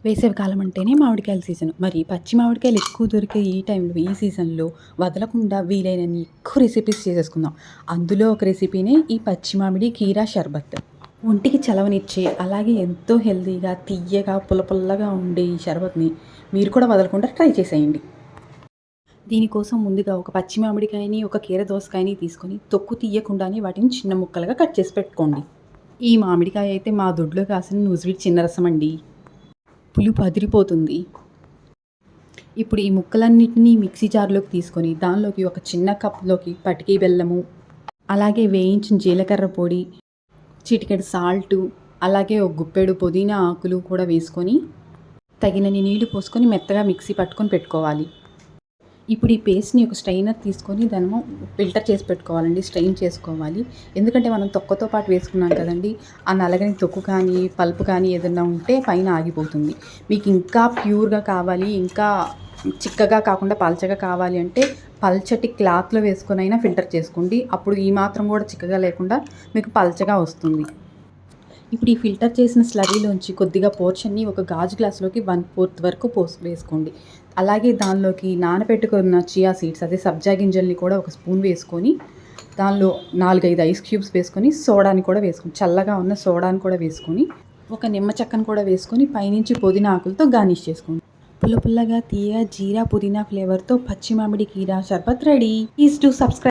వేసవి కాలం అంటేనే మామిడికాయల సీజన్. మరి పచ్చి మామిడికాయలు ఎక్కువ దొరికే ఈ టైంలో, ఈ సీజన్‌లో వదలకుండా వీలైనన్ని ఎక్కువ రెసిపీస్ చేసేసుకుందాం. అందులో ఒక రెసిపీనే ఈ పచ్చి మామిడి కీరా షర్బత్. ఒంటికి చలవనిచ్చే, అలాగే ఎంతో హెల్తీగా, తియ్యగా, పుల్లగా ఉండే ఈ షర్బత్‌ని మీరు కూడా వదలకుండా ట్రై చేసేయండి. దీనికోసం ముందుగా ఒక పచ్చి మామిడికాయని, ఒక కీర దోసకాయని తీసుకొని తొక్కు తీయకుండానే వాటిని చిన్న ముక్కలుగా కట్ చేసి పెట్టుకోండి. ఈ మామిడికాయ అయితే మా దొడ్లో కాసిన నూజివీడు చిన్న రసం అండి. పులుపు అదిరిపోతుంది. ఇప్పుడు ఈ ముక్కలన్నిటినీ మిక్సీ జార్‌లోకి తీసుకొని, దానిలోకి ఒక చిన్న కప్‌లోకి పటికి బెల్లము, అలాగే వేయించిన జీలకర్ర పొడి, చిటికెడు సాల్టు, అలాగే ఒక గుప్పెడు పుదీనా ఆకులు కూడా వేసుకొని, తగినన్ని నీళ్లు పోసుకొని మెత్తగా మిక్సీ పట్టుకొని పెట్టుకోవాలి. ఇప్పుడు ఈ పేస్ట్‌ని ఒక స్ట్రైనర్ తీసుకొని దాన్ని ఫిల్టర్ చేసి పెట్టుకోవాలండి. స్ట్రెయిన్ చేసుకోవాలి. ఎందుకంటే మనం తొక్కతో పాటు వేసుకున్నాం కదండీ! ఆ నలగని తొక్కు కానీ, పల్ప్ కానీ ఏదన్నా ఉంటే పైన ఆగిపోతుంది. మీకు ఇంకా ప్యూర్‌గా కావాలి, ఇంకా చిక్కగా కాకుండా పల్చగా కావాలి అంటే పల్చటి క్లాత్‌లో వేసుకొనైనా ఫిల్టర్ చేసుకోండి. అప్పుడు ఈ మాత్రం కూడా చిక్కగా లేకుండా మీకు పల్చగా వస్తుంది. ఇప్పుడు ఈ ఫిల్టర్ చేసిన స్లర్రీలోంచి కొద్దిగా పోర్షన్‌ని ఒక గాజు గ్లాస్‌లోకి 1/4 వరకు వేసుకోండి. అలాగే దానిలోకి నానబెట్టుకున్న చియా సీడ్స్, అదే సబ్జా గింజల్ని కూడా ఒక స్పూన్ వేసుకొని, దానిలో 4, 5 ఐస్ క్యూబ్స్ వేసుకొని, సోడాని కూడా వేసుకొని, చల్లగా ఉన్న సోడాని కూడా వేసుకొని, ఒక నిమ్మ చెక్కను కూడా వేసుకొని, పైనుంచి పుదీనా ఆకులతో గార్నిష్ చేసుకోండి. పుల్లగా తీయగా జీరా పుదీనా ఫ్లేవర్‌తో పచ్చి మామిడి కీరా షర్బత్ రెడీ. Please do subscribe.